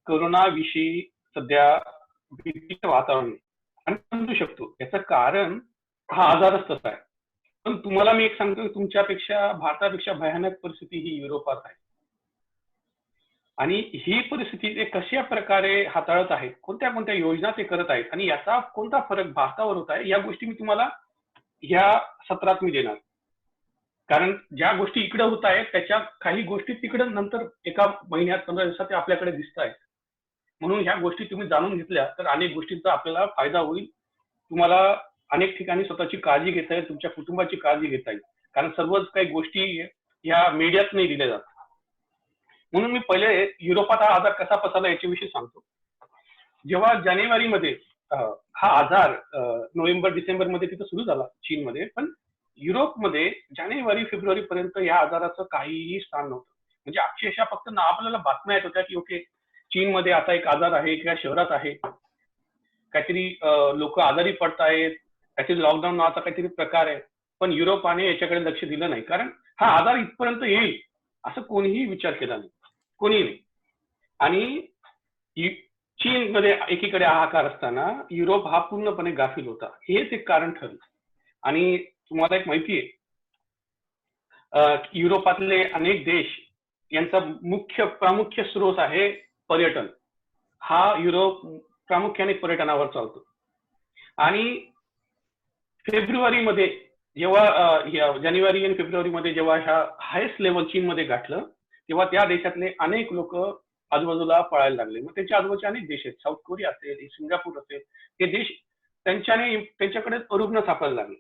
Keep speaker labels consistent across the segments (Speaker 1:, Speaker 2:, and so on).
Speaker 1: कोरोनाविषयी सध्या भीतीचं वातावरण आहे आणि समजू शकतो. याचं कारण हा आजारच तसा आहे. पण तुम्हाला मी एक सांगतो, तुमच्यापेक्षा भारतापेक्षा भयानक परिस्थिती ही युरोपात आहे. आणि ही परिस्थिती ते कशा प्रकारे हाताळत आहेत, कोणत्या कोणत्या योजना ते करत आहेत आणि याचा कोणता फरक भारतावर होत आहे, या गोष्टी मी तुम्हाला ह्या सत्रात मी देणार. कारण ज्या गोष्टी इकडे होत आहेत त्याच्या काही गोष्टी तिकडे नंतर एका महिन्यात 15 दिवसात ते आपल्याकडे दिसत आहेत. म्हणून ह्या गोष्टी तुम्ही जाणून घेतल्या तर अनेक गोष्टींचा आपल्याला फायदा होईल. तुम्हाला अनेक ठिकाणी स्वतःची काळजी घेता येईल, तुमच्या कुटुंबाची काळजी घेता येईल. कारण सर्वच काही गोष्टी ह्या मीडियात नाही दिल्या जातात. म्हणून मी पहिले युरोपात हा आजार कसा पसरला याच्याविषयी सांगतो. जेव्हा जानेवारीमध्ये हा आजार नोव्हेंबर डिसेंबर मध्ये तिथं सुरू झाला चीनमध्ये, पण युरोपमध्ये जानेवारी फेब्रुवारी पर्यंत या आजाराचं काहीही स्थान नव्हतं. म्हणजे अक्षरशः फक्त ना आपल्याला बातम्या येत होत्या की ओके चीनमध्ये आता एक आजार आहे किंवा शहरात आहे, काहीतरी लोक आजारी पडतायत, काहीतरी लॉकडाऊन नावाचा काहीतरी प्रकार आहे. पण युरोपाने याच्याकडे लक्ष दिलं नाही, कारण हा आजार इथपर्यंत येईल असं कोणीही विचार केला नाही, कोणीही नाही. आणि चीनमध्ये एकीकडे हाहाकार असताना युरोप हा पूर्णपणे गाफील होता. हेच एक कारण ठरलं. आणि तुम्हाला एक माहिती आहे, युरोपातले अनेक देश यांचा प्रामुख्य स्रोत आहे पर्यटन. हा युरोप प्रामुख्याने पर्यटनावर चालतो. आणि फेब्रुवारीमध्ये जेव्हा जानेवारी आणि फेब्रुवारीमध्ये जेव्हा ह्या हायेस्ट लेवल चीनमध्ये गाठलं, तेव्हा त्या देशातले अनेक लोक आजूबाजूला पळायला लागले. मग त्याच्या आजूबाजूचे अनेक देश आहेत, साऊथ कोरिया असेल, सिंगापूर असेल, हे देश त्यांच्याकडे रुग्ण सापडायला लागले.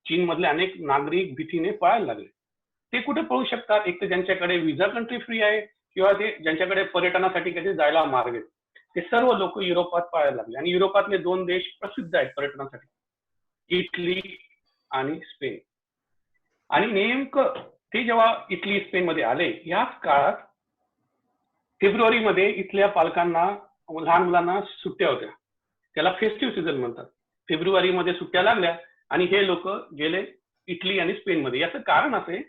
Speaker 1: चीनमधले अनेक नागरिक भीतीने पळायला लागले. ते कुठे पळू शकतात? एक तर ज्यांच्याकडे व्हिसा कंट्री फ्री आहे किंवा ते ज्यांच्याकडे पर्यटनासाठी कधी जायला मार्ग आहेत, ते सर्व लोक युरोपात पळायला लागले. आणि युरोपातले 2 देश प्रसिद्ध आहेत पर्यटनासाठी, इटली आणि स्पेन. आणि नेमकं ते जेव्हा इटली स्पेन मध्ये आले, याच काळात फेब्रुवारीमध्ये इथल्या पालकांना, लहान मुलांना सुट्ट्या होत्या. त्याला फेस्टिव्ह सीझन म्हणतात. फेब्रुवारीमध्ये सुट्ट्या लागल्या आणि हे लोक गेले इटली आणि स्पेनमध्ये. याचं कारण असे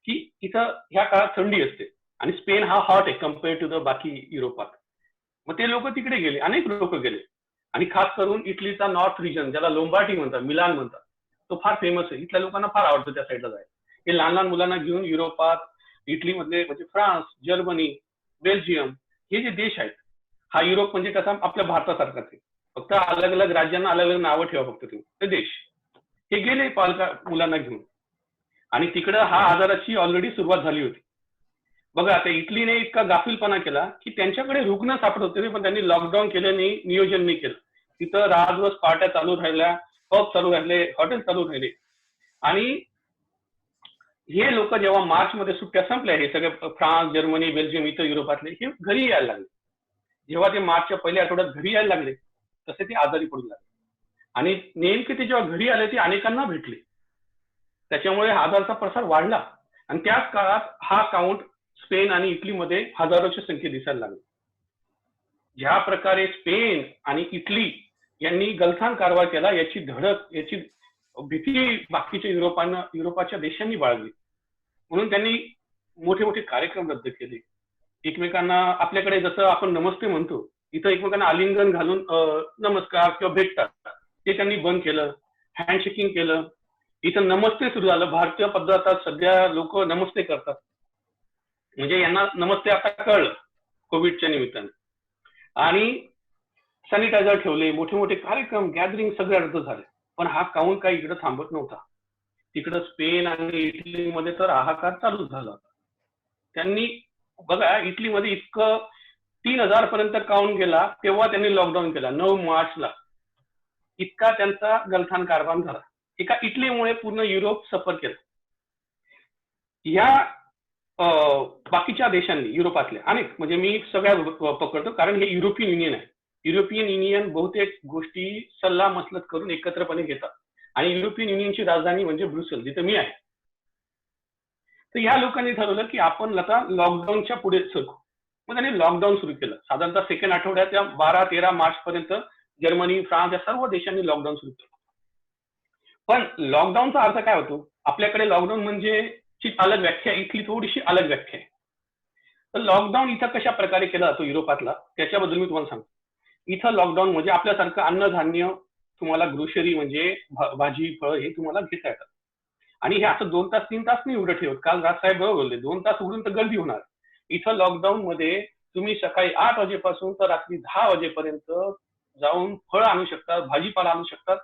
Speaker 1: की इथं ह्या काळात थंडी असते आणि स्पेन हा हॉट आहे कम्पेअर टू द बाकी युरोपात. मग ते लोक तिकडे गेले, अनेक लोक गेले. आणि खास करून इटलीचा नॉर्थ रिजन, ज्याला लोंबार्डी म्हणतात, मिलान म्हणतात, तो फार फेमस आहे. इथल्या लोकांना फार आवडतं त्या साईडला जायला. हे लहान लहान मुलांना घेऊन युरोपात, इटलीमधले म्हणजे फ्रान्स, जर्मनी, बेल्जियम हे जे देश आहेत, हा युरोप म्हणजे कसा आपल्या भारतासारखाच आहे, फक्त अलग अलग राज्यांना अलग अलग नावं ठेवा फक्त तुम्ही. ते देश हे गेले मुलांना घेऊन. आणि तिकडं हा आजाराची ऑलरेडी सुरुवात झाली होती. बघा, आता इटलीने इतका गाफीलपणा केला की त्यांच्याकडे रुग्ण सापडत होते, पण त्यांनी लॉकडाऊन केलं नाही, नियोजन नाही केलं. तिथं रातदिवस पार्ट्या चालू राहिल्या, पब चालू राहिले, हॉटेल चालू राहिले. आणि हे लोक जेव्हा मार्च मध्ये सुट्ट्या संपल्या, हे सगळे फ्रान्स, जर्मनी, बेल्जियम, इथं युरोपातले, हे घरी यायला लागले. जेव्हा ते मार्चच्या पहिल्या आठवड्यात घरी यायला लागले, तसे ते आजारी पडू लागले. आणि नेमके ते जेव्हा घरी आले, ते अनेकांना भेटले. त्याच्यामुळे आजाराचा प्रसार वाढला. आणि त्याच काळात हा काउंट स्पेन आणि इटलीमध्ये हजारोच्या संख्येत दिसायला लागले. ज्या प्रकारे स्पेन आणि इटली यांनी गलथान कारभार केला, याची धडक, याची भीती बाकीच्या युरोपाच्या देशांनी बाळगली. म्हणून त्यांनी मोठे मोठे कार्यक्रम रद्द केले. एकमेकांना, आपल्याकडे जसं आपण नमस्ते म्हणतो, इथं एकमेकांना आलिंगन घालून नमस्कार किंवा भेटतात, ते त्यांनी बंद केलं. हँडशेकिंग केलं. इथं नमस्ते सुरू झालं. भारतीय पद्धतात सध्या लोक नमस्ते करतात, म्हणजे यांना नमस्ते आता कळलं कोविडच्या निमित्ताने. आणि सॅनिटायझर ठेवले, मोठे मोठे कार्यक्रम, गॅदरिंग सगळे रद्द झाले. पण हा काउंट काही इकडे थांबत नव्हता. तिकडं स्पेन आणि इटलीमध्ये तर हाहाकार चालू झाला. त्यांनी बघा, इटलीमध्ये इतकं 3000 पर्यंत काउंट गेला, तेव्हा त्यांनी लॉकडाऊन केला 9 मार्चला. इतका त्यांचा गलथान कारभार झाला. एका इटलीमुळे पूर्ण युरोप सफर केला. या बाकीच्या देशांनी, युरोपातल्या अनेक, म्हणजे मी सगळ्या पकडतो कारण हे युरोपियन युनियन आहे. युरोपियन युनियन बहुतेक गोष्टी सल्ला मसलत करून एकत्रपणे घेतात. आणि युरोपियन युनियनची राजधानी म्हणजे ब्रुसेल, जिथे मी आहे. तर या लोकांनी ठरवलं की आपण आता लॉकडाऊनच्या पुढे सरकू. मग त्यांनी लॉकडाऊन सुरू केलं. साधारणतः सेकंड आठवड्यात 12-13 मार्च पर्यंत जर्मनी, फ्रान्स या सर्व देशांनी लॉकडाऊन सुरू केलं. पण लॉकडाऊनचा अर्थ काय होतो? आपल्याकडे लॉकडाऊन म्हणजे ची अलग व्याख्या, इथली थोडीशी अलग व्याख्या आहे. तर लॉकडाऊन इथं कशा प्रकारे केला जातो युरोपातला त्याच्याबद्दल मी तुम्हाला सांगतो. इथं लॉकडाऊन म्हणजे आपल्यासारखं अन्नधान्य तुम्हाला ग्रोसरी म्हणजे भाजी फळं हे तुम्हाला घेता येतात. आणि हे असं 2 तास 3 तास नाही उघडं ठेवत. काल राजसाहेब बरोबर बोलले, 2 तास उघडून तर गर्दी होणार. इथं लॉकडाऊन मध्ये तुम्ही सकाळी 8 वाजेपासून तर रात्री 10 वाजेपर्यंत जाऊन फळ आणू शकतात, भाजीपाला आणू शकतात,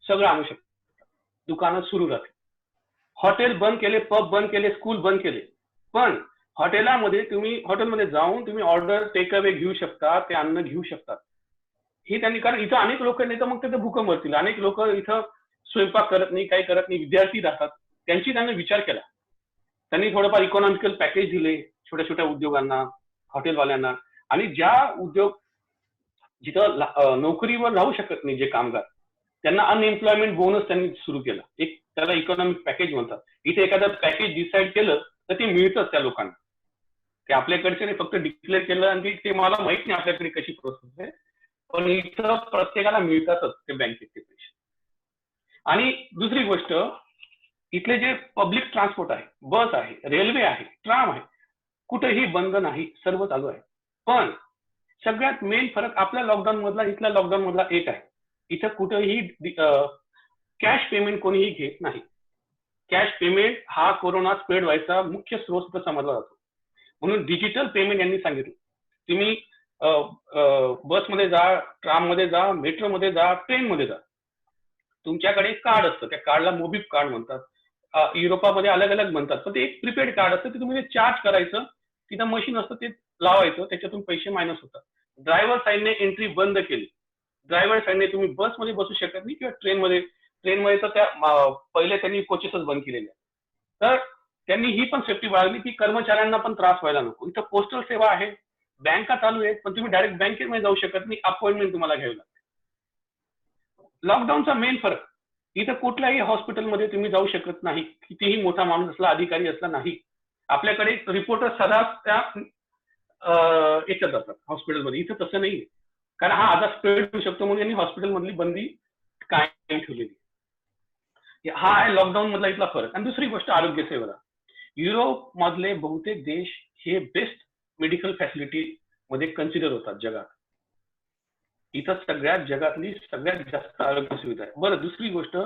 Speaker 1: सगळं आणू शकतात. दुकानं सुरू राहतील. हॉटेल बंद केले, पब बंद केले, स्कूल बंद केले. पण हॉटेलमध्ये जाऊन तुम्ही ऑर्डर टेक अवे घेऊ शकता, ते अन्न घेऊ शकतात. ही त्यांनी, कारण इथं अनेक लोक नाही तर मग ते भूकंप मरतील. अनेक लोक इथं स्वयंपाक करत नाही, काही करत नाही, विद्यार्थी राहतात. त्यांनी विचार केला. त्यांनी थोडंफार इकॉनॉमिकल पॅकेज दिले छोट्या छोट्या उद्योगांना, हॉटेलवाल्यांना. आणि ज्या उद्योग जिथं नोकरीवर राहू शकत नाही जे कामगार, त्यांना अनएम्प्लॉयमेंट बोनस त्यांनी सुरू केला. एक त्याला इकॉनॉमिक पॅकेज म्हणतात. इथे एखादं पॅकेज डिसाईड केलं तर ते मिळतंच त्या लोकांना. ते आपल्याकडचे नाही, फक्त डिक्लेअर केलं आणि ते मला माहित नाही आपल्याकडे कशी प्रोसेस आहे, पण इथं प्रत्येकाला मिळतातच ते बँकेचे पैसे. आणि दुसरी गोष्ट, इथले जे पब्लिक ट्रान्सपोर्ट आहे, बस आहे, रेल्वे आहे, ट्राम आहे, कुठेही बंद नाही, सर्व चालू आहे. पण सगळ्यात मेन फरक आपल्या लॉकडाऊन मधला इथल्या लॉकडाऊन मधला एक आहे. इथं कुठेही कॅश पेमेंट कोणीही घेत नाही. कॅश पेमेंट हा कोरोना स्प्रेड व्हायचा मुख्य स्रोत समजला जातो. म्हणून डिजिटल पेमेंट यांनी सांगितलं. तुम्ही बसमध्ये जा, ट्राममध्ये जा, मेट्रोमध्ये जा, ट्रेनमध्ये जा, तुमच्याकडे कार्ड असतं. त्या कार्डला मोबिक कार्ड म्हणतात. युरोपामध्ये अलग अलग म्हणतात, पण ते एक प्रीपेड कार्ड असतं. ते तुम्ही चार्ज करायचं, तिथं मशीन असतं, ते लावायचं, त्याच्यातून पैसे मायनस होतात. ड्रायव्हर साईडने एंट्री बंद केली. ड्रायव्हर साईडने तुम्ही बसमध्ये बसू शकत नाही किंवा ट्रेनमध्ये तर त्या पहिले त्यांनी कोचेसच बंद केलेले. तर त्यांनी ही पण सेफ्टी बाळगली की कर्मचाऱ्यांना पण त्रास व्हायला नको. इथं पोस्टल सेवा आहे, बँका चालू आहेत, पण तुम्ही डायरेक्ट बँकेमध्ये जाऊ शकत नाही, अपॉइंटमेंट तुम्हाला घ्यावी लागते. लॉकडाऊनचा मेन फरक, इथं कुठल्याही हॉस्पिटलमध्ये तुम्ही जाऊ शकत नाही, कितीही मोठा माणूस असला, अधिकारी असला नाही. आपल्याकडे रिपोर्टर सर्रास त्या याच्यात जातात हॉस्पिटलमध्ये. इथं तसं नाही, कारण हा आजार स्प्रेड होऊ शकतो म्हणून यांनी हॉस्पिटलमधली बंदी कायम ठेवलेली. हा आहे लॉकडाऊन मधला इथला फरक. आणि दुसरी गोष्ट आरोग्य सेवेला, युरोप मधले बहुतेक देश हे बेस्ट मेडिकल फॅसिलिटी मध्ये कन्सिडर होतात जगात. इथं जगातली सगळ्यात जास्त आरोग्य सुविधा आहे. बरं, दुसरी गोष्ट,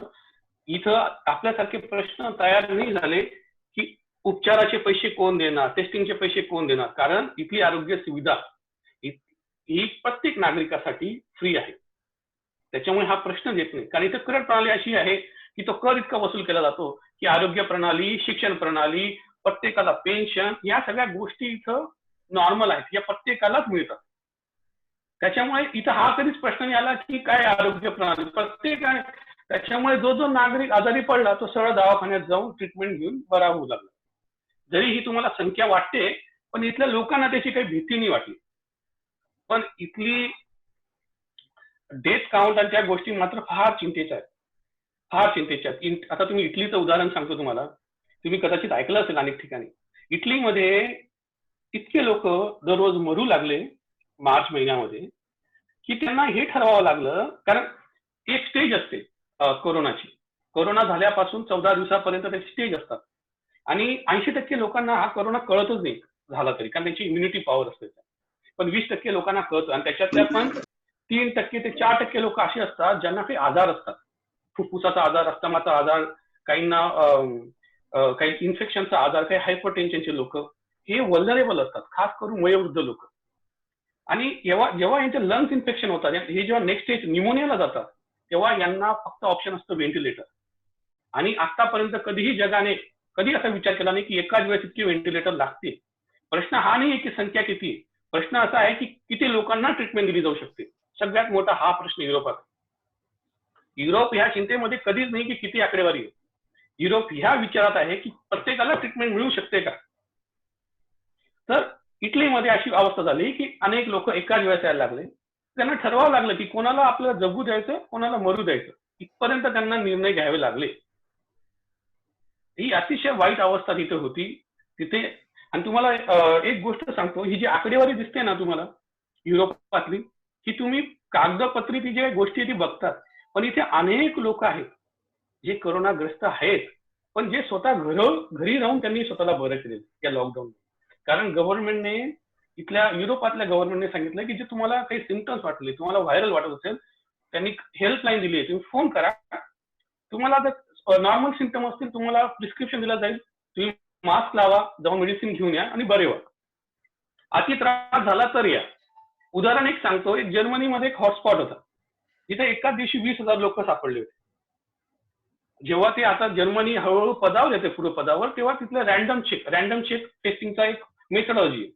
Speaker 1: इथं आपल्यासारखे प्रश्न तयार नाही झाले की उपचाराचे पैसे कोण देणार, टेस्टिंगचे पैसे कोण देणार, कारण इथली आरोग्य सुविधा ही प्रत्येक नागरिकासाठी फ्री आहे. त्याच्यामुळे हा प्रश्न येत नाही. कारण इथं कर प्रणाली अशी आहे की तो कर इतका वसूल केला जातो की आरोग्य प्रणाली, शिक्षण प्रणाली, प्रत्येकाला पेन्शन, या सगळ्या गोष्टी इथं नॉर्मल आहेत, या प्रत्येकालाच मिळतात. त्याच्यामुळे इथं हा कधीच प्रश्न नाही आला की काय आरोग्य प्रणाली, प्रत्येकाने. त्याच्यामुळे जो नागरिक आजारी पडला तो सरळ दवाखान्यात जाऊन ट्रीटमेंट घेऊन बरा होऊ लागला. जरी ही तुम्हाला संख्या वाटते, पण इथल्या लोकांना त्याची काही भीती नाही वाटली. पण इथली डेथ काउंट आणि त्या गोष्टी मात्र फार चिंतेच्या आहेत, फार चिंतेच्या आहेत. आता तुम्ही इटलीचं उदाहरण सांगतो तुम्हाला, तुम्ही कदाचित ऐकलं असेल अनेक ठिकाणी. इटलीमध्ये इतके लोक दररोज मरू लागले मार्च महिन्यामध्ये की त्यांना हे ठरवावं लागलं, कारण एक स्टेज असते कोरोनाची. कोरोना झाल्यापासून 14 दिवसापर्यंत त्याची स्टेज असतात आणि 80% लोकांना हा कोरोना कळतच नाही झाला तरी, कारण त्यांची इम्युनिटी पॉवर असते. पण 20% लोकांना कळतं, आणि त्याच्यातल्या पण 3% ते 4% लोक असे असतात ज्यांना काही आजार असतात, फुफ्फुसाचा आजार, अस्थमाचा आजार, काहींना काही इन्फेक्शनचा आजार, काही हायपर टेन्शनचे लोक, हे वल्नरेबल असतात, खास करून वयोवृद्ध लोक. आणि जेव्हा यांचे लंग्स इन्फेक्शन होतात, हे जेव्हा नेक्स्ट स्टेज निमोनियाला जातात, तेव्हा यांना फक्त ऑप्शन असतं व्हेंटिलेटर. आणि आतापर्यंत कधीही जगाने कधी असा विचार केला नाही की एकाच वेळेस इतके व्हेंटिलेटर लागतील. प्रश्न हा नाही की संख्या किती, प्रश्न असा आहे की किती लोकांना ट्रीटमेंट दिली जाऊ शकते. सगळ्यात मोठा हा प्रश्न युरोपात. युरोप ह्या चिंतेमध्ये कधीच नाही की किती आकडेवारी आहे. युरोप ह्या विचारात आहे की प्रत्येकाला ट्रीटमेंट मिळू शकते का. तर इटलीमध्ये अशी अवस्था झाली की अनेक लोक एकाच वेळेस यायला लागले. त्यांना ठरवावं लागलं की कोणाला आपल्याला जगू द्यायचं, कोणाला मरू द्यायचं, इथपर्यंत त्यांना निर्णय घ्यावे लागले. ही अतिशय वाईट अवस्था तिथे होती तिथे. आणि तुम्हाला एक गोष्ट सांगतो, ही जी आकडेवारी दिसते ना तुम्हाला युरोपातली, की तुम्ही कागदपत्री ती जे गोष्टी ती बघतात, पण इथे अनेक लोक आहेत जे कोरोनाग्रस्त आहेत, पण जे स्वतः घरी राहून त्यांनी स्वतःला बरं केले या लॉकडाऊन. कारण गव्हर्नमेंटने इथल्या युरोपातल्या गव्हर्नमेंटने सांगितलं की जे तुम्हाला काही सिम्पटम्स वाटले, तुम्हाला व्हायरल वाटत असेल, त्यांनी हेल्पलाईन दिली आहे, तुम्ही फोन करा. तुम्हाला जर नॉर्मल सिम्पटम असतील तुम्हाला प्रिस्क्रिप्शन दिलं जाईल, तुम्ही मास्क लावा, जाऊन मेडिसिन घेऊन या आणि बरे व्हा. अति त्रास झाला तर या. उदाहरण एक सांगतो, एक जर्मनीमध्ये एक हॉटस्पॉट होता, जिथे एकाच दिवशी 20,000 लोक सापडले होते. जेव्हा ते आता जर्मनी हळूहळू पदावर येते पुढे पदावर, तेव्हा तिथलं रॅन्डम चेक टेस्टिंगचा एक मेथडॉलॉजी आहे.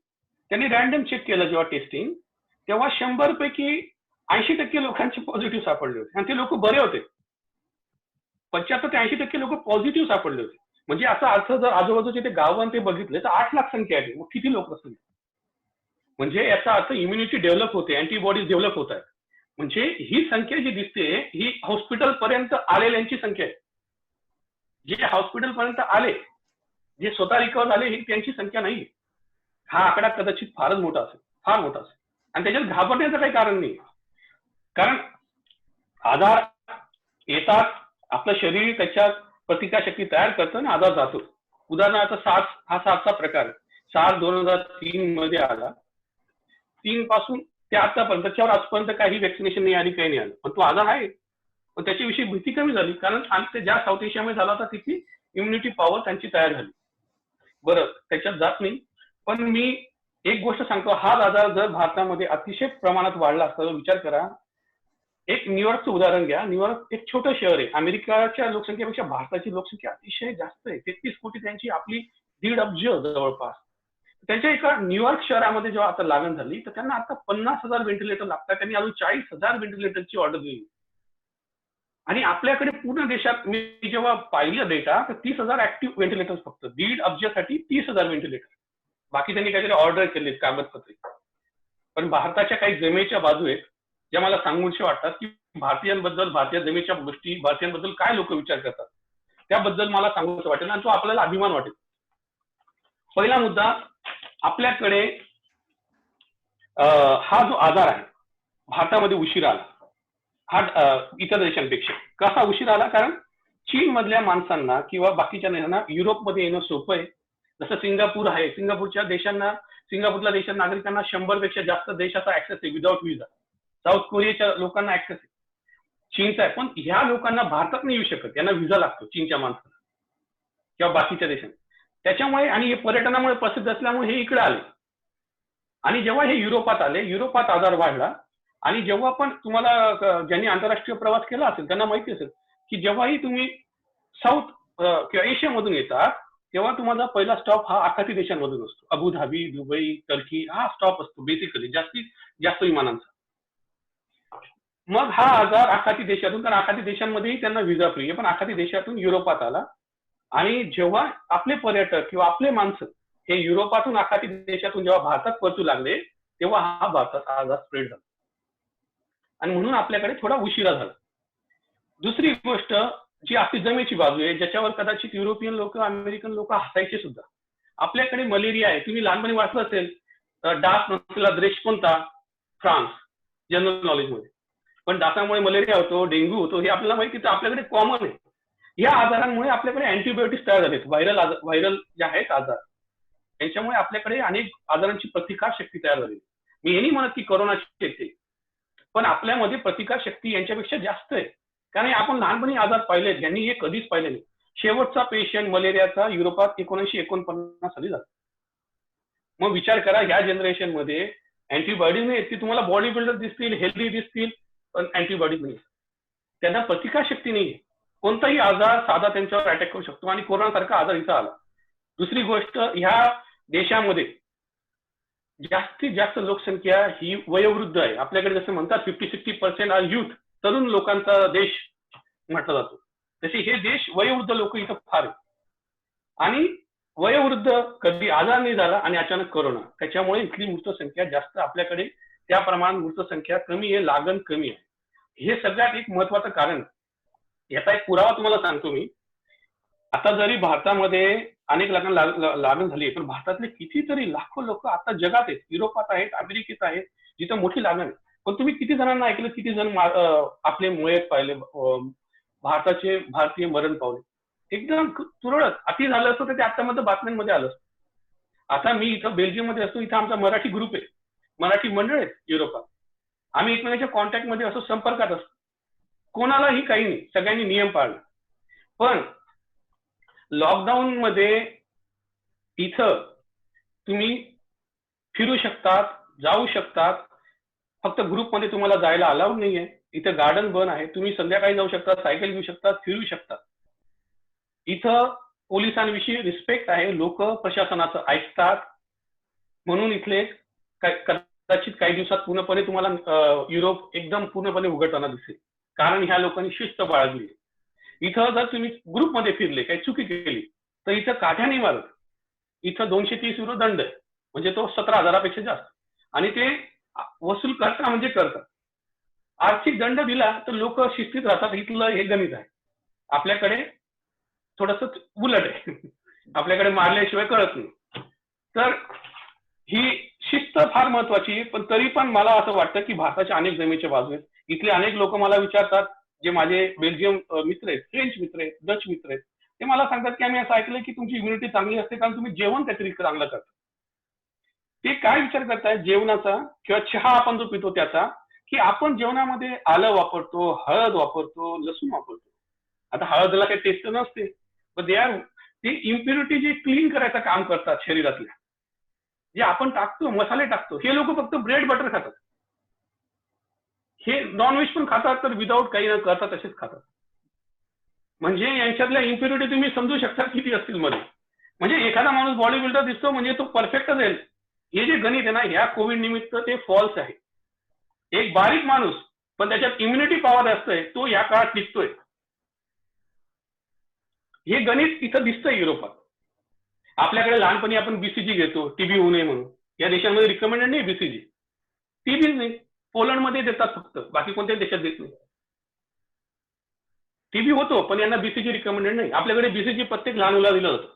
Speaker 1: त्यांनी रॅन्डम चेक केलं जेव्हा टेस्टिंग, तेव्हा 100 पैकी 80% लोकांचे पॉझिटिव्ह सापडले होते आणि ते लोक बरे होते. 75 ते 80% लोक पॉझिटिव्ह सापडले होते. म्हणजे असा अर्थ जर आजूबाजूचे ते गाव ते बघितले तर 8 लाख संख्या आहे. मग किती लोक असतील? म्हणजे याचा अर्थ इम्युनिटी डेव्हलप होते, अँटीबॉडीज डेव्हलप होत आहेत. म्हणजे ही संख्या जी दिसते ही हॉस्पिटल पर्यंत आलेल्यांची संख्या आहे. जे हॉस्पिटल पर्यंत आले, जे स्वतः रिकवर झाले, ही त्यांची संख्या नाही. हा आकडा कदाचित फारच मोठा असेल, फार मोठा असेल. आणि त्याच्यात घाबरण्याचं काही कारण नाही. कारण आजार येतात, आपलं शरीर त्याच्यात प्रतिकारशक्ती तयार करतं आणि आजार जातो. उदाहरणार्थ सार्स हा सार्सचा प्रकार आहे. सार्स 2003 मध्ये आला. 3 पासून ते आतापर्यंत त्याच्यावर आजपर्यंत काही वॅक्सिनेशन नाही आली, काही नाही आलं, पण तो आजार आहे. पण त्याच्याविषयी भीती कमी झाली, कारण ते ज्या साऊथ एशियामध्ये झाला होता तिथे इम्युनिटी पॉवर त्यांची तयार झाली. बरं, त्याच्यात जात नाही, पण मी एक गोष्ट सांगतो, हा आजार जर भारतामध्ये अतिशय प्रमाणात वाढला असता तर विचार करा. एक न्यूयॉर्कचं उदाहरण घ्या. न्यूयॉर्क एक छोटं शहर आहे. अमेरिकेच्या लोकसंख्येपेक्षा भारताची लोकसंख्या अतिशय जास्त आहे. 33 कोटी त्यांची, आपली 1.5 अब्ज जवळपास. त्यांच्या एका न्यूयॉर्क शहरामध्ये जेव्हा आता लागण झाली तर त्यांना आता 50,000 व्हेंटिलेटर लागतात. त्यांनी अजून 40,000 व्हेंटिलेटरची ऑर्डर दिली. आणि आपल्याकडे पूर्ण देशात मी जेव्हा पाहिलं डेटा तर 30,000 ऍक्टिव्ह व्हेंटिलेटर्स फक्त. 1.5 अब्जासाठी 30,000 व्हेंटिलेटर. बाकी त्यांनी काहीतरी ऑर्डर केले कागदपत्रे. पण भारताच्या काही जमेच्या बाजू आहेत ज्या मला सांगूनशे वाटतात की भारतीयांबद्दल, भारतीय जमेच्या गोष्टी, भारतीयांबद्दल काय लोक विचार करतात त्याबद्दल मला सांगूचं वाटेल आणि तो आपल्याला अभिमान वाटेल. पहिला मुद्दा, आपल्याकडे हा जो आजार आहे भारतामध्ये उशीर आला. हा इतर देशांपेक्षा कसा उशीर आला? कारण चीन मधल्या माणसांना किंवा बाकीच्या देशांना युरोपमध्ये येणं सोपं आहे. जसं सिंगापूर आहे, सिंगापूरच्या देशांना नागरिकांना 100 पेक्षा जास्त देशाचा ऍक्सेस आहे विदाऊट व्हिसा. साऊथ कोरियाच्या लोकांना ऍक्सेस आहे, चीनचा आहे. पण ह्या लोकांना भारतात नाही येऊ शकत, यांना व्हिसा लागतो चीनच्या माणसांना किंवा बाकीच्या देशांना. त्याच्यामुळे आणि हे पर्यटनामुळे प्रसिद्ध असल्यामुळे हे इकडे आले. आणि जेव्हा हे युरोपात आले, युरोपात आजार वाढला. आणि जेव्हा पण तुम्हाला ज्यांनी आंतरराष्ट्रीय प्रवास केला असेल त्यांना माहिती असेल की जेव्हाही तुम्ही साऊथ किंवा एशियामधून येतात तेव्हा तुम्हाला पहिला स्टॉप हा आखाती देशांमधून असतो. अबुधाबी, दुबई, टर्की हा स्टॉप असतो बेसिकली, जास्तीत जास्त विमानांचा. मग हा आजार आखाती देशातून, कारण आखाती देशांमध्येही त्यांना व्हिसा फ्री आहे, पण आखाती देशातून युरोपात आला. आणि जेव्हा आपले पर्यटक किंवा आपले माणसं हे युरोपातून आखाती देशातून जेव्हा भारतात परतू लागले तेव्हा हा भारतात आजार स्प्रेड झाला आणि म्हणून आपल्याकडे थोडा उशिरा झाला. दुसरी गोष्ट जी आपली जमेची बाजू आहे, ज्याच्यावर कदाचित युरोपियन लोक, अमेरिकन लोक हसायचे सुद्धा. आपल्याकडे मलेरिया आहे. तुम्ही लहानपणी वाचलं असेल डास नसलेला देश कोणता? फ्रान्स, जनरल नॉलेजमध्ये. पण डासामुळे मलेरिया होतो, डेंग्यू होतो, हे आपल्याला माहिती आहे, आपल्याकडे कॉमन आहे. या आजारांमुळे आपल्याकडे अँटीबायोटिक्स तयार झालेत. व्हायरल जे आहेत आजार, यांच्यामुळे आपल्याकडे अनेक आजारांची प्रतिकार शक्ती तयार झाली. मी हे नाही म्हणत की कोरोनाची येते, पण आपल्यामध्ये प्रतिकार शक्ती यांच्यापेक्षा जास्त आहे. कारण आपण लहानपणी आजार पाहिलेत, यांनी हे कधीच पाहिले नाही. शेवटचा पेशंट मलेरियाचा युरोपात 1949 साली झाला. मग विचार करा, ह्या जनरेशन मध्ये अँटीबॉडीज नाही, ती तुम्हाला बॉडी बिल्डर दिसतील, हेल्दी दिसतील, पण अँटीबॉडीज नाही, त्यांना प्रतिकार शक्ती नाही. कोणताही आजार साधा त्यांच्यावर अटॅक करू शकतो आणि कोरोना सारखा आजार इथं आला. दुसरी गोष्ट, ह्या देशामध्ये जास्तीत जास्त लोकसंख्या ही वयोवृद्ध आहे. आपल्याकडे जसं म्हणतात 50-60% आर युथ, तरुण लोकांचा देश म्हटला जातो. तसे हे देश वयोवृद्ध लोक इथं फार आहे. आणि वयोवृद्ध कधी आजार नाही झाला आणि अचानक कोरोना, त्याच्यामुळे इथली मृतसंख्या जास्त. आपल्याकडे त्या प्रमाणात मृतसंख्या कमी आहे, लागण कमी आहे. हे सगळ्यात एक महत्वाचं कारण. याचा एक पुरावा तुम्हाला सांगतो मी. आता जरी भारतामध्ये अनेक लोकांना लागण झाली आहे, पण भारतातले कितीतरी लाखो लोक आता जगात आहेत, युरोपात आहेत, अमेरिकेत आहेत, जिथं मोठी लागण आहे. पण तुम्ही किती जणांना ऐकलं, किती जण आपले मुळे पाहिले, भारतीय मरण पावले? एकदम तुरळक. अति झालं असतं तर ते आतामध्ये बातम्यांमध्ये आलं. आता मी इथं बेल्जियममध्ये असतो, इथं आमचा मराठी ग्रुप आहे, मराठी मंडळ आहे युरोपात. आम्ही एकमेकांच्या कॉन्टॅक्टमध्ये असतो, संपर्कात असतो. कोणालाही काही नाही, सगळ्यांनी नियम पाळले. पण लॉकडाऊन मध्ये इथं तुम्ही फिरू शकतात, जाऊ शकतात, फक्त ग्रुपमध्ये तुम्हाला जायला अलाउड नाहीये. इथं गार्डन बंद आहे, तुम्ही संध्याकाळी जाऊ शकता, सायकल घेऊ शकता, फिरू शकता. इथं पोलिसांविषयी रिस्पेक्ट आहे, लोक प्रशासनाचं ऐकतात. म्हणून इथले कदाचित काही दिवसात पूर्णपणे तुम्हाला युरोप एकदम पूर्णपणे उघडताना दिसेल, कारण ह्या लोकांनी शिस्त बाळगली. इथं जर तुम्ही ग्रुपमध्ये फिरले, काही चुकी केली, तर इथं काठ्याने मारत. इथं 230 युरो दंड आहे, म्हणजे तो 17,000पेक्षा जास्त. आणि ते वसूल करता म्हणजे करतात. आर्थिक दंड दिला तर लोक शिस्तीत राहतात. इथलं हे गणित आहे. आपल्याकडे थोडस उलट आहे. आपल्याकडे मारल्याशिवाय कळत नाही. तर ही शिस्त फार महत्वाची आहे. पण तरी पण मला असं वाटतं की भारताच्या अनेक जमेच्या बाजू आहेत. इथले अनेक लोक मला विचारतात, जे माझे बेल्जियम मित्र आहेत, फ्रेंच मित्र आहेत, डच मित्र आहेत, ते मला सांगतात की आम्ही असं ऐकलं की तुमची इम्युनिटी चांगली असते कारण तुम्ही जेवण काहीतरी चांगलं करता. ते काय विचार करताय जेवणाचा किंवा चहा आपण जो पितो त्याचा, की आपण जेवणामध्ये आलं वापरतो, हळद वापरतो, लसूण वापरतो. आता हळदला काही टेस्ट नसते, पण ते इम्प्युरिटी जी क्लीन करायचं काम करतात शरीरातल्या, जे आपण टाकतो, मसाले टाकतो. हे लोक फक्त ब्रेड बटर खातात. हे नॉनव्हेज पण खातात, तर विदाऊट काही न करता तसेच खातात. म्हणजे यांच्यातल्या इम्प्युरिटी तुम्ही समजू शकता किती असतील मध्ये. म्हणजे एखादा माणूस बॉडी बिल्डर दिसतो म्हणजे तो परफेक्टच आहे. हे जे गणित आहे ना, ह्या कोविड निमित्त ते फॉल्स आहे. एक बारीक माणूस पण त्याच्यात इम्युनिटी पॉवर असतंय, तो या काळात टिकतोय. हे गणित इथं दिसतंय युरोपात. आपल्याकडे लहानपणी आपण बीसीजी घेतो, टीबी होऊ नये म्हणून. या देशांमध्ये रिकमेंडेड नाही बीसीजी. टीबी नाही. पोलंडमध्ये देतात फक्त, बाकी कोणत्याच देशात देत नाही. टीबी होतो पण यांना बीसीजी रिकमेंडेड नाही. आपल्याकडे बीसीजी प्रत्येक लहान मुलाला दिलं जातं.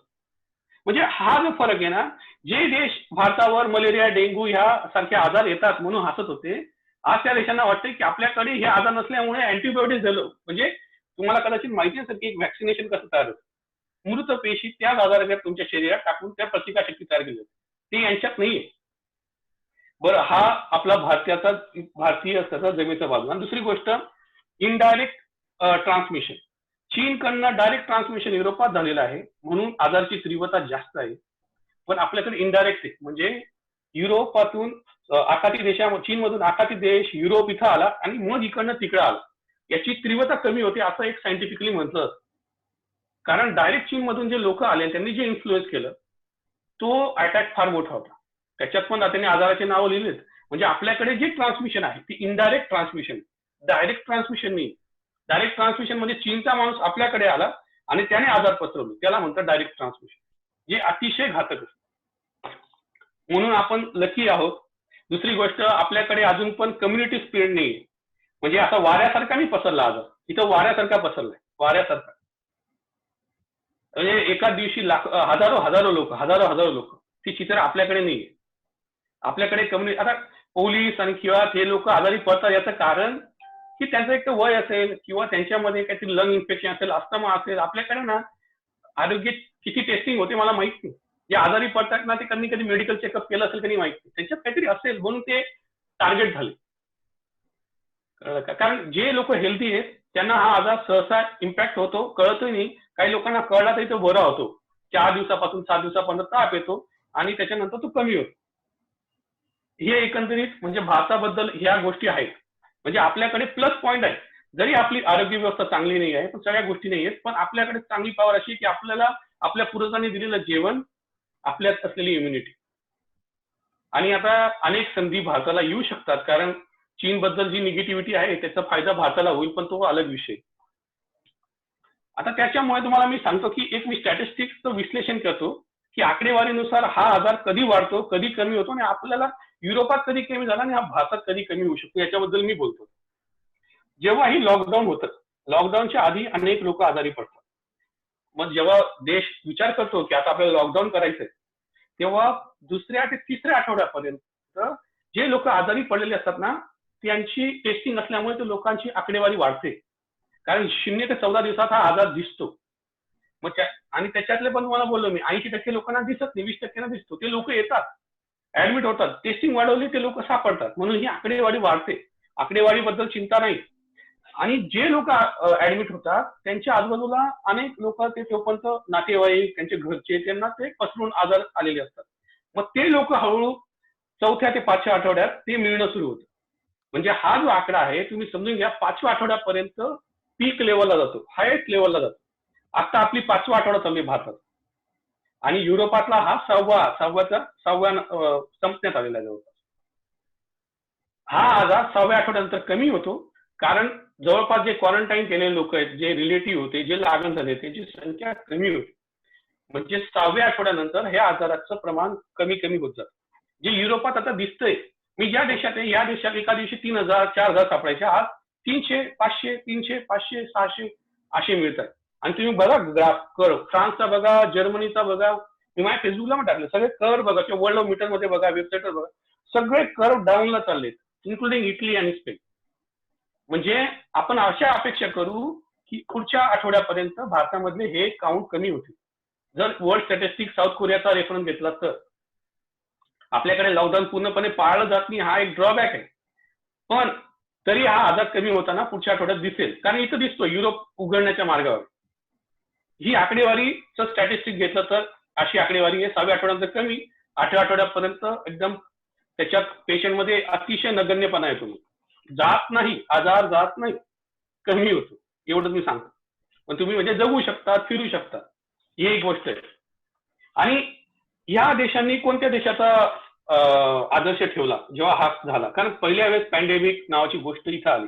Speaker 1: म्हणजे हा जो फरक आहे ना, जे देश भारतावर मलेरिया, डेंग्यू ह्या सारखे आजार येतात म्हणून हसत होते, आज त्या देशांना वाटतं की आपल्याकडे हे आजार नसल्यामुळे अँटीबायोटिक झालं. म्हणजे तुम्हाला कदाचित माहिती असेल की एक व्हॅक्सिनेशन कसं तयार होतं. मृत पेशी त्याच आजाराच्या तुमच्या शरीरात टाकून त्या प्रतिकारशक्ती तयार केली जाते. ते यांच्यात नाहीये. बरं, हा आपला भारतीय सगळं जमेचा बाजू. आणि दुसरी गोष्ट, इनडायरेक्ट ट्रान्समिशन. चीनकडनं डायरेक्ट ट्रान्समिशन युरोपात झालेलं आहे, म्हणून आजारची तीव्रता जास्त आहे. पण आपल्याकडे इनडायरेक्ट आहे, म्हणजे युरोपातून आखाती चीनमधून आखाती देश युरोप इथं आला आणि मग इकडनं तिकडं आला. याची तीव्रता कमी होते असं एक सायंटिफिकली म्हटलं. कारण डायरेक्ट चीनमधून जे लोक आले त्यांनी जे इन्फ्लुएन्स केलं, तो अटॅक फार मोठा होता. त्याच्यात पण त्यांनी आजाराचे नावं लिहिलेत. म्हणजे आपल्याकडे जे ट्रान्समिशन आहे ती इनडायरेक्ट ट्रान्समिशन, डायरेक्ट ट्रान्समिशन नाही. डायरेक्ट ट्रान्समिशन म्हणजे चीनचा माणूस आपल्याकडे आला आणि त्याने आजार पसरवले, त्याला म्हणतात डायरेक्ट ट्रान्समिशन, जे अतिशय घातक असतं. म्हणून आपण लकी आहोत. दुसरी गोष्ट, आपल्याकडे अजून पण कम्युनिटी स्प्रेड नाही. म्हणजे असा वाऱ्यासारखा नाही पसरला आजार, इथं वाऱ्यासारखा पसरलाय, वाऱ्यासारखा. म्हणजे एका दिवशी हजारो लोक, ती चित्र आपल्याकडे नाहीये. आपल्याकडे कम्युनिटी, आता पोलीस आणि किंवा हे लोक आजारी पडतात याचं कारण की त्यांचं एक तर वय असेल किंवा त्यांच्यामध्ये काहीतरी लंग इन्फेक्शन असेल, अस्थमा असेल. आपल्याकडे ना आरोग्य किती टेस्टिंग होते मला माहित नाही. जे आजारी पडतात ना, ते कधी कधी मेडिकल चेकअप केलं असेल की नाही माहित नाही. त्यांच्यात काहीतरी असेल म्हणून ते टार्गेट झाले. कारण जे लोक हेल्दी आहेत त्यांना हा आजार सहसा इम्पॅक्ट होतो, कळतही नाही. काही लोकांना कळला तरी तो बरा होतो. 4 दिवसापासून 7 दिवसापर्यंत ताप येतो आणि त्याच्यानंतर तो कमी होतो. हे एकंदरीत म्हणजे भारताबद्दल ह्या गोष्टी आहेत. म्हणजे आपल्याकडे प्लस पॉइंट आहे. जरी आपली आरोग्य व्यवस्था चांगली नाही आहे, पण सगळ्या गोष्टी नाही आहेत, पण आपल्याकडे चांगली पॉवर अशी की आपल्याला आपल्या पूर्वजांनी दिलेलं जेवण, आपल्यात असलेली इम्युनिटी. आणि आता अनेक संधी भारताला येऊ शकतात, कारण चीन बद्दल जी निगेटिव्हिटी आहे त्याचा फायदा भारताला होईल, पण तो अलग विषय. आता त्याच्यामुळे तुम्हाला मी सांगतो की एक मी स्टॅटिस्टिक्सचं विश्लेषण करतो की आकडेवारीनुसार हा आजार कधी वाढतो, कधी कमी होतो, आणि आपल्याला युरोपात कधी कमी झाला आणि हा भारतात कधी कमी होऊ शकतो याच्याबद्दल मी बोलतो. जेव्हा ही लॉकडाऊन होतं, लॉकडाऊनच्या आधी अनेक लोक आजारी पडतात. मग जेव्हा देश विचार करतो की आता आपल्याला लॉकडाऊन करायचंय, तेव्हा दुसऱ्या ते तिसऱ्या आठवड्यापर्यंत जे लोक आजारी पडलेले असतात ना, त्यांची टेस्टिंग असल्यामुळे ते लोकांची आकडेवारी वाढते. कारण 0 ते 14 दिवसात हा आजार दिसतो. आणि त्याच्यातले पण तुम्हाला बोललो मी 80% लोकांना दिसत नाही, 20% दिसतो. ते लोक येतात, ऍडमिट होतात, टेस्टिंग वाढवली, ते लोक सापडतात. म्हणून ही आकडेवारी वाढते. आकडेवारीबद्दल चिंता नाही. आणि जे लोक ऍडमिट होतात त्यांच्या आजूबाजूला अनेक लोक, ते तोपर्यंत नातेवाईक, त्यांचे घरचे, त्यांना ते पसरून आजार आलेले असतात. मग ते लोक हळूहळू 4थ्या ते 5व्या आठवड्यात ते मिळणं सुरू होतं. म्हणजे हा जो आकडा आहे तुम्ही समजून घ्या, 5व्या आठवड्यापर्यंत पीक लेवलला जातो, हायेस्ट लेवलला जातो. आता आपली 5वा आठवडा चालू आहे भारतात, आणि युरोपातला हा सहाव्या संपण्यात आलेला आहे जवळपास. हा आजार 6व्या आठवड्यानंतर कमी होतो, कारण जवळपास जे क्वारंटाईन केलेले लोक आहेत, जे रिलेटिव्ह होते, जे लागण झाले, त्याची संख्या कमी होती. म्हणजे 6व्या आठवड्यानंतर हे आजाराचं प्रमाण कमी कमी होत जातं. जे युरोपात आता दिसतंय, मी ज्या देशात आहे, या देशात एका दिवशी 3000 4000 सापडायचे, आज 300 500 300 500 600 असे मिळतात. आणि तुम्ही बघा ग्राफ कर्व, फ्रान्सचा बघा, जर्मनीचा बघा, मी माझ्या फेसबुकला पण टाकले, सगळे कर्व बघा, किंवा वर्ल्ड मीटर मध्ये बघा, वेबसाईटवर बघा, सगळे कर्व डाऊनला चाललेत, इन्क्लुडिंग इटली आणि स्पेन. म्हणजे आपण अशा अपेक्षा करू की पुढच्या आठवड्यापर्यंत भारतामधले हे काउंट कमी होतील. जर वर्ल्ड स्टॅटिस्टिक साऊथ कोरियाचा रेफरन्स घेतला तर आपल्याकडे लॉकडाऊन पूर्णपणे पाळलं जात नाही, हा एक ड्रॉबॅक आहे. पण तरी हा आजार कमी होताना पुढच्या आठवड्यात दिसेल, कारण इथं दिसतो युरोप उघडण्याच्या मार्गावर. ही आकडेवारीचं स्टॅटिस्टिक घेतलं तर अशी आकडेवारी आहे. 6व्या आठवड्यात कमी, 8व्या आठवड्यापर्यंत एकदम त्याच्यात पेशंटमध्ये अतिशय नगण्यपणा येतो, जात नाही, आजार जात नाही, कमी होतो, एवढं मी सांगतो. पण तुम्ही म्हणजे जगू शकता, फिरू शकता, ही एक गोष्ट आहे. आणि या देशांनी कोणत्या देशाचा आदर्श ठेवला जेव्हा हा झाला? कारण पहिल्या वेळेस पॅन्डेमिक नावाची गोष्ट इथं आली,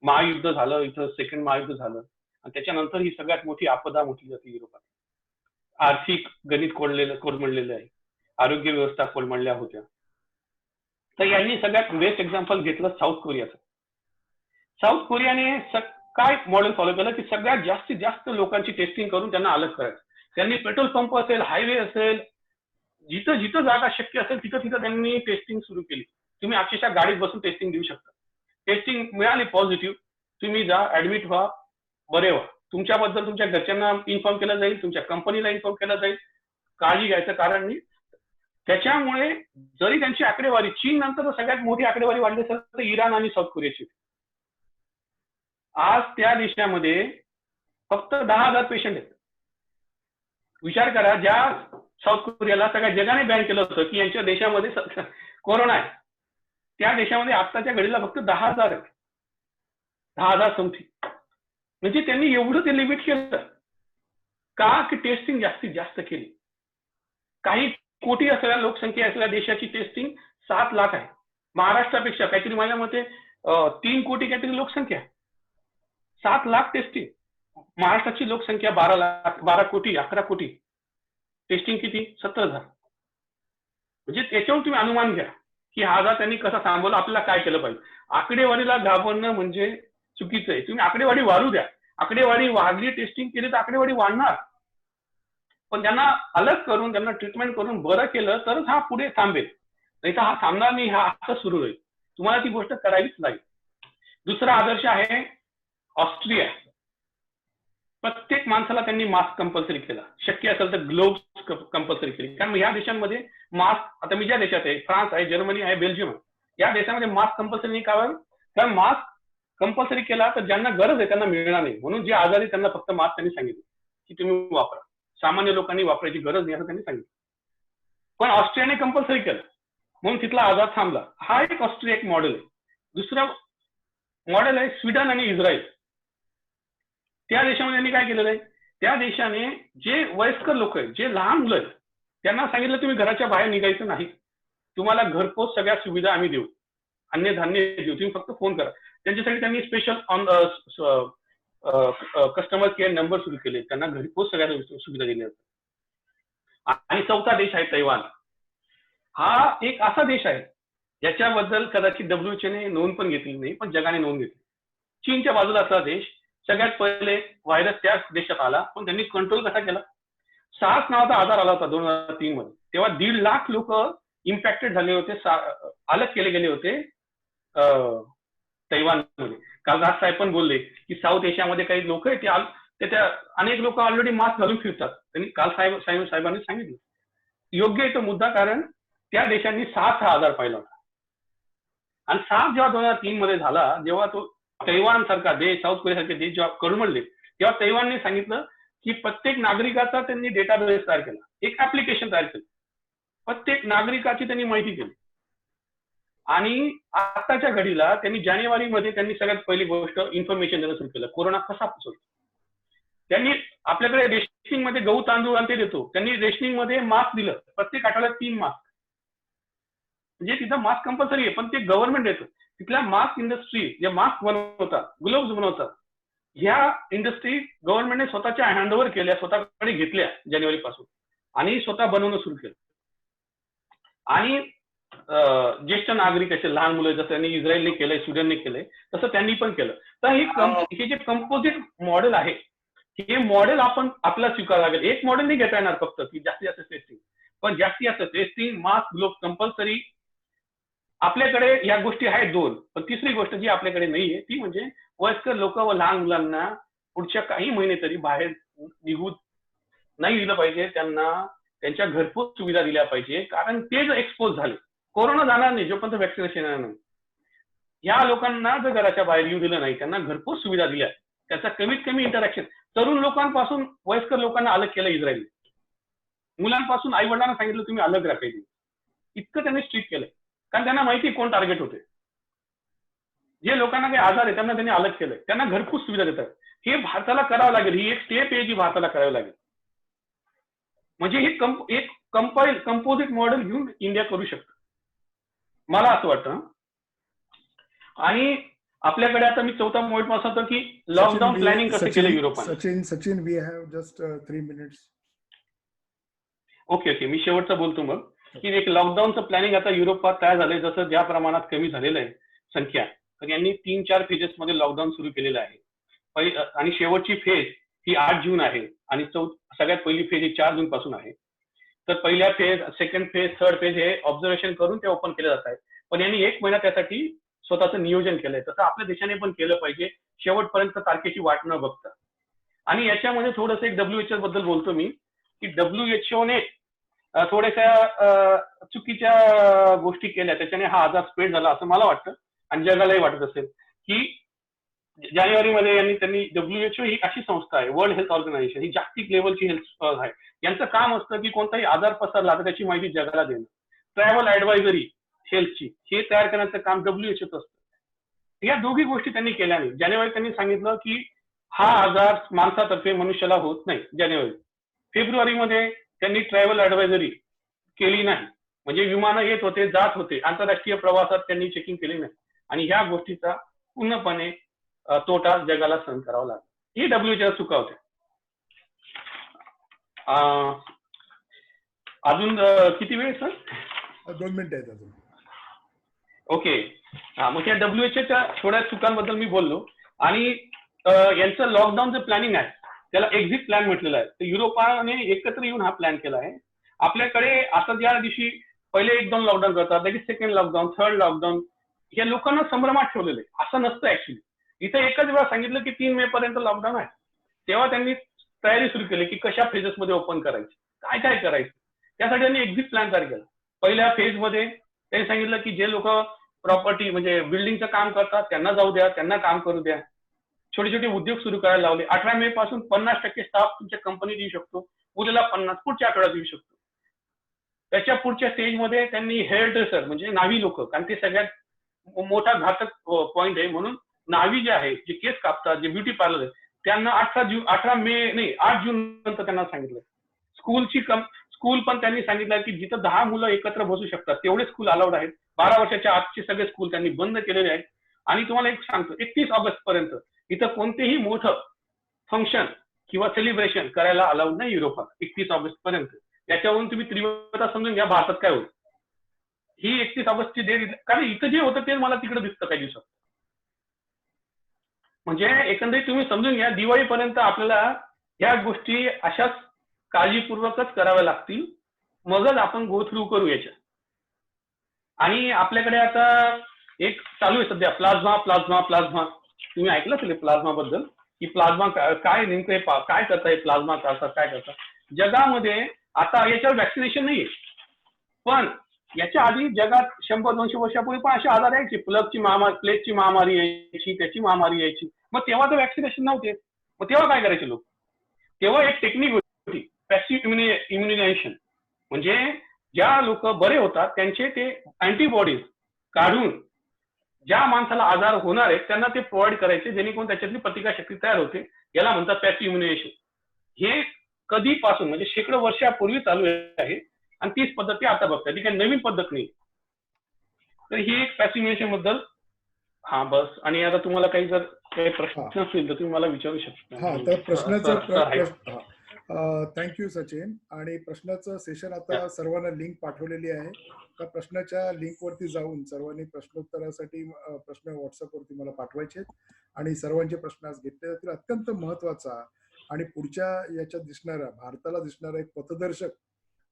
Speaker 1: महायुद्ध झालं इथं, सेकंड महायुद्ध झालं, आणि त्याच्यानंतर ही सगळ्यात मोठी आपदा म्हटली जाते युरोपात. आर्थिक गणित कोलमडलेलं आहे, आरोग्य व्यवस्था कोलमडल्या होत्या. तर यांनी सगळ्यात बेस्ट एक्झाम्पल घेतलं साऊथ कोरियाचं. साऊथ कोरियाने काय मॉडेल फॉलो केलं की सगळ्यात जास्तीत जास्त लोकांची टेस्टिंग करून त्यांना अलग करायचं. त्यांनी पेट्रोल पंप असेल, हायवे असेल, जिथं जिथं जागा शक्य असेल तिथं तिथं त्यांनी टेस्टिंग सुरू केली. तुम्ही अक्षरशः गाडीत बसून टेस्टिंग देऊ शकता. टेस्टिंग मिळाली पॉझिटिव्ह, तुम्ही जा, ऍडमिट व्हा, बरे व्हा. तुमच्याबद्दल तुमच्या घरच्यांना इन्फॉर्म केलं जाईल, तुमच्या कंपनीला इन्फॉर्म केलं जाईल, काळजी घ्यायचं कारण नाही. त्याच्यामुळे जरी त्यांची आकडेवारी चीन नंतर सगळ्यात मोठी आकडेवारी वाढली असेल तर इराण आणि साऊथ कोरियाची. आज त्या देशामध्ये फक्त 10,000 पेशंट आहेत. विचार करा, ज्या साऊथ कोरियाला सगळ्या जगाने बॅन केलं होतं की यांच्या देशामध्ये कोरोना आहे, त्या देशामध्ये आत्ताच्या घडीला फक्त 10,000 आहेत, 10,000 समथिंग. म्हणजे त्यांनी एवढं ते लिमिट केलं का की टेस्टिंग जास्तीत जास्त केली. काही कोटी असलेल्या लोकसंख्या असलेल्या देशाची टेस्टिंग 7 लाख आहे. महाराष्ट्रापेक्षा काहीतरी माझ्या मते 3 कोटी काहीतरी लोकसंख्या, 7 लाख टेस्टिंग. महाराष्ट्राची लोकसंख्या 12 कोटी 11 कोटी, टेस्टिंग किती? 70,000. म्हणजे त्याच्यावर तुम्ही अनुमान घ्या की हा आजार त्यांनी कसा थांबवला, आपल्याला काय केलं पाहिजे. आकडेवारीला घाबरणं म्हणजे चुकीचं आहे. तुम्ही आकडेवारी वाढू द्या, आकडेवारी वाढली, टेस्टिंग केली तर आकडेवारी वाढणार, पण त्यांना अलग करून, त्यांना ट्रीटमेंट करून बरं केलं तरच हा पुढे थांबेल, नाही तर हा थांबणार नाही, हा असं सुरू होईल. तुम्हाला ती गोष्ट करावीच लागेल. दुसरा आदर्श आहे ऑस्ट्रिया. प्रत्येक माणसाला त्यांनी मास्क कंपल्सरी केला, शक्य असेल तर ग्लोव्स कंपल्सरी केली. कारण या देशांमध्ये मास्क, आता मी ज्या देशात आहे, फ्रान्स आहे, जर्मनी आहे, बेल्जियम आहे, या देशामध्ये मास्क कंपल्सरी नाही. कारण मास्क कंपल्सरी केला तर ज्यांना गरज आहे त्यांना मिळणार नाही, म्हणून जे आजारी त्यांना फक्त मास्क त्यांनी सांगितलं की तुम्ही वापरा, सामान्य लोकांनी वापरायची गरज नाही असं त्यांनी सांगितलं. पण ऑस्ट्रियाने कंपल्सरी केलं म्हणून तिथला आजार थांबला. हा एक ऑस्ट्रिया एक मॉडेल आहे. दुसरं मॉडेल आहे स्वीडन आणि इस्रायल. त्या देशामध्ये त्यांनी काय केलेलं आहे, त्या देशाने जे वयस्कर लोक आहेत, जे लहान मुलं आहेत, त्यांना सांगितलं तुम्ही घराच्या बाहेर निघायचं नाही, तुम्हाला घरपोच सगळ्या सुविधा आम्ही देऊ, अन्य धान्य देऊ, तुम्ही फक्त फोन करा. त्यांच्यासाठी त्यांनी स्पेशल कस्टमर केअर नंबर सुरू केले, त्यांना घरपोच सगळ्या सुविधा दिल्या जातात. आणि 4था देश आहे तैवान. हा एक असा देश आहे ज्याच्याबद्दल कदाचित WHO ने नोंद पण घेतली नाही, पण जगाने नोंद घेतली. चीनच्या बाजूला असला देश, सगळ्यात पहिले व्हायरस त्याच देशात आला, पण त्यांनी कंट्रोल कसा केला. सार्स नावाचा आजार आला होता 2003 मध्ये, तेव्हा 1.5 लाख लोक इम्पॅक्टेड झाले होते, अलग केले गेले होते तैवानमध्ये. काल राज साहेब पण बोलले की साऊथ एशियामध्ये काही लोक आहेत ते त्या अनेक लोक ऑलरेडी मास्क घालून फिरतात. त्यांनी काल साहेबांनी सांगितलं योग्य आहे तो मुद्दा, कारण त्या देशांनी 6,000 पाहिला होता. आणि 7 जेव्हा 2003 मध्ये झाला, जेव्हा तो तैवान सारखा देश, साऊथ कोरिया सारखे देश जेव्हा कोलमडले, तेव्हा तैवानने सांगितलं की प्रत्येक नागरिकाचा त्यांनी डेटाबेस तयार केला, एक ऍप्लिकेशन तयार केलं, प्रत्येक नागरिकाची त्यांनी माहिती केली. आणि आताच्या घडीला त्यांनी जानेवारीमध्ये त्यांनी सगळ्यात पहिली गोष्ट इन्फॉर्मेशन देणं सुरू केलं, कोरोना कसा पसरतो. त्यांनी आपल्याकडे रेशनिंग मध्ये गहू तांदूळ आणि ते देतो, त्यांनी रेशनिंग मध्ये मास्क दिलं, प्रत्येक आठवड्यात 3 मास्क. म्हणजे तिथं मास्क कंपल्सरी आहे, पण ते गव्हर्नमेंट देतं. तिथल्या मास्क इंडस्ट्री जे मास्क बनवतात, ग्लोव्ह बनवतात, ह्या इंडस्ट्री गव्हर्नमेंटने स्वतःच्या हँडओव्हर केल्या, स्वतःकडे घेतल्या जानेवारीपासून आणि स्वतः बनवणं सुरू केलं. आणि ज्येष्ठ नागरिक असे लहान मुलं, जसं त्यांनी इस्रायलने केलंय, स्वीडनने केलंय, तसं त्यांनी पण केलं. तर हे जे कंपोजिट मॉडेल आहे, हे मॉडेल आपण आपल्याला स्वीकारावं लागेल. एक मॉडेल नाही घेता येणार फक्त की जास्तीत जास्त टेस्टिंग, पण जास्तीत जास्त टेस्टिंग, मास्क, ग्लोव्ह कंपल्सरी. आपल्याकडे या गोष्टी आहेत 2, पण तिसरी गोष्ट जी आपल्याकडे नाहीये ती म्हणजे वयस्कर लोक व लहान मुलांना पुढच्या काही महिने तरी बाहेर निघू नाही दिलं पाहिजे. त्यांना त्यांच्या घरपोच सुविधा दिल्या पाहिजे, कारण ते जर एक्सपोज झाले, कोरोना जाणार नाही जोपर्यंत वॅक्सिनेशन येणार नाही. या लोकांना जर घराच्या बाहेर येऊ दिलं नाही, त्यांना घरपोच सुविधा दिल्या, त्याचा कमीत कमी इंटरॅक्शन, तरुण लोकांपासून वयस्कर लोकांना अलग केलं इस्रायलने, मुलांपासून आई वडिलांना सांगितलं तुम्ही अलग राखायचे, इतकं त्यांनी स्ट्रिक्ट केलंय, कारण त्यांना माहिती कोण टार्गेट होते. जे लोकांना काही आजार आहे त्यांना त्यांनी अलग केलंय, त्यांना घरपोच सुविधा देतात. हे भारताला करावं लागेल, ही एक स्टेप आहे जी भारताला करावी लागेल. म्हणजे हे एक कंपोजिट मॉडेल घेऊन इंडिया करू शकतं, मला असं वाटतं. आणि आपल्याकडे आता मी चौथा पॉईंट असं होतं की लॉकडाऊन प्लॅनिंग कसं केलं युरोपाने.
Speaker 2: Sachin we have just 3 minutes.
Speaker 1: Okay, मी शेवटचं बोलतो मग, की एक लॉकडाऊनचं प्लॅनिंग आता युरोपात तयार झालंय. जसं ज्या प्रमाणात कमी झालेलं आहे संख्या, तर यांनी 3-4 फेजेस मध्ये लॉकडाऊन सुरू केलेलं आहे. आणि शेवटची फेज ही 8 जून आहे आणि सगळ्यात पहिली फेज ही 4 जून पासून आहे. तर पहिल्या phase, second phase, third phase हे ऑब्झर्वेशन करून ते ओपन केले जात आहे. पण यांनी 1 महिना त्यासाठी स्वतःचं नियोजन केलंय. तसं आपल्या देशाने पण केलं पाहिजे, शेवटपर्यंत तारखेची वाट न बघता. आणि याच्यामध्ये थोडंसं एक WHO बद्दल बोलतो मी, की WHOने थोड्याशा चुकीच्या गोष्टी केल्या, त्याच्याने हा आजार स्प्रेड झाला असं मला वाटतं आणि जगालाही वाटत असेल. की जानेवारीमध्ये त्यांनी WHO ही अशी संस्था आहे, वर्ल्ड हेल्थ ऑर्गनायझेशन, ही जागतिक लेवलची हेल्थ आहे. यांचं काम असतं की कोणताही आजार पसरला तर त्याची माहिती जगाला देणं, ट्रॅव्हल ऍडवायझरी हेल्थची हे तयार करण्याचं काम WHOचं असतं. या दोघी गोष्टी त्यांनी केल्या नाही. जानेवारी त्यांनी सांगितलं की हा आजार माणसातर्फे मनुष्याला होत नाही जानेवारी. फेब्रुवारीमध्ये त्यांनी ट्रॅव्हल ऍडवायझरी केली नाही, म्हणजे विमानं येत होते, जात होते, आंतरराष्ट्रीय प्रवासात त्यांनी चेकिंग केली नाही. आणि ह्या गोष्टीचा पूर्णपणे तोटा जगाला सहन करावा लागला. ही WHO चुका होत्या. अजून किती वेळ सर?
Speaker 2: 2 मिनिटं आहेत अजून.
Speaker 1: ओके, मग या WHOच्या थोड्या चुकांबद्दल मी बोललो. आणि यांचं लॉकडाऊनचं प्लॅनिंग आहे, त्याला एक्झिट प्लॅन म्हटलेलं आहे. तर युरोपाने एकत्र येऊन हा प्लॅन केला आहे. आपल्याकडे आता ज्या दिवशी पहिले 1-2 लॉकडाऊन करतात, लगेच सेकंड लॉकडाऊन, थर्ड लॉकडाऊन, या लोकांना संभ्रमात ठेवलेलं आहे. असं नसतं ऍक्च्युली. इथं एकच वेळा सांगितलं की 3 मे पर्यंत लॉकडाऊन आहे. तेव्हा त्यांनी तयारी सुरू केली की कशा फेजेसमध्ये ओपन करायची, काय काय करायचं. त्यासाठी त्यांनी एक्झिट प्लॅन तयार केला. पहिल्या फेजमध्ये त्यांनी सांगितलं की जे लोक प्रॉपर्टी म्हणजे बिल्डिंगचं काम करतात त्यांना जाऊ द्या, त्यांना काम करू द्या. छोटे छोटे उद्योग सुरू करायला लावले. 18 मे पासून 50% स्टाफ तुमच्या कंपनीत येऊ शकतो, उद्याला 50 पुढच्या आठवड्यात येऊ शकतो. त्याच्या पुढच्या स्टेजमध्ये त्यांनी हेअर ड्रेसर म्हणजे नावी लोक, कारण ते सगळ्यात मोठा घातक पॉईंट आहे, म्हणून नावी जे आहे, जे केस कापतात, जे ब्युटी पार्लर आहे, त्यांना 8 जून नंतर त्यांना सांगितलं. स्कूल पण त्यांनी सांगितलं की जिथं 10 मुलं एकत्र बसू शकतात तेवढे स्कूल अलाउड आहेत. 12 वर्षाच्या आतचे सगळे स्कूल त्यांनी बंद केलेले आहेत. आणि तुम्हाला एक सांगतो, 31 ऑगस्ट पर्यंत इथं कोणतेही मोठं फंक्शन किंवा सेलिब्रेशन करायला अलाउड नाही युरोपात, 31 ऑगस्ट पर्यंत. याच्यावरून तुम्ही तीव्रता समजून घ्या भारतात काय होतं. ही 31 ऑगस्टची डेट, कारण इथं जे होतं ते मला तिकडे दिसतं काही दिवसात. म्हणजे एकंदरीत तुम्ही समजून घ्या, दिवाळीपर्यंत आपल्याला या गोष्टी अशाच काळजीपूर्वकच कराव्या लागतील, मगच आपण गो थ्रू करू याच्या. आणि आपल्याकडे आता एक चालू आहे सध्या प्लाझ्मा. तुम्ही ऐकलं असेल प्लाझ्मा बद्दल. की प्लाझ्मा काय नेमकं काय करताय, प्लाझ्मा करतात काय करतात जगामध्ये. आता याच्यावर वॅक्सिनेशन नाहीये, पण याच्या आधी जगात 100-200 वर्षापूर्वी पण असे आजार यायचे, प्लेगची महामारी यायची, त्याची महामारी यायची. मग तेव्हा तर वॅक्सिनेशन नव्हते. मग तेव्हा काय करायचे लोक? तेव्हा एक टेक्निक होती, पॅसिव्ह इम्युनायझेशन. म्हणजे ज्या लोक बरे होतात त्यांचे ते अँटीबॉडीज काढून ज्या माणसाला आजार होणार आहे त्यांना ते प्रोव्हाइड करायचे, जेणेकरून त्याच्यातली प्रतिकारशक्ती तयार होते. याला म्हणतात पॅसिव्ह इम्युनायझेशन. हे कधीपासून म्हणजे शेकडो वर्षापूर्वी चालू आहे आणि तीच पद्धती आता बघताय, ती काही नवीन पद्धत नाही. तर ही एक पॅसिव्ह इम्युनायझेशन बद्दल. हा बस. आणि आता तुम्हाला काही जर काही प्रश्न असतील तर तुम्ही मला विचारू
Speaker 2: हा
Speaker 1: शकता.
Speaker 2: तर प्रश्नाचं
Speaker 1: सर आहे.
Speaker 2: थँक्यू सचिन. आणि प्रश्नाचं सेशन आता सर्वांना लिंक पाठवलेली आहे. त्या प्रश्नाच्या लिंकवरती जाऊन सर्वांनी प्रश्नोत्तरासाठी प्रश्न व्हॉट्सअपवरती मला पाठवायचे आणि सर्वांचे प्रश्न आज घेतले जातील. अत्यंत महत्वाचा आणि पुढच्या याच्यात दिसणारा, भारताला दिसणारा एक पथदर्शक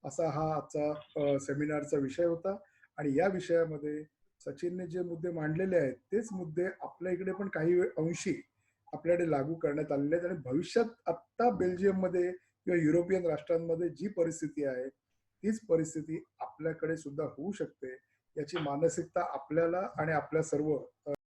Speaker 2: असा हा आजचा सेमिनारचा विषय होता. आणि या विषयामध्ये सचिनने जे मुद्दे मांडलेले आहेत तेच मुद्दे आपल्या इकडे पण काही अंशी आपल्याकडे लागू करण्यात आलेले आहेत. आणि भविष्यात आत्ता बेल्जियममध्ये किंवा युरोपियन राष्ट्रांमध्ये जी परिस्थिती आहे तीच परिस्थिती आपल्याकडे सुद्धा होऊ शकते, याची मानसिकता आपल्याला आणि आपल्या सर्व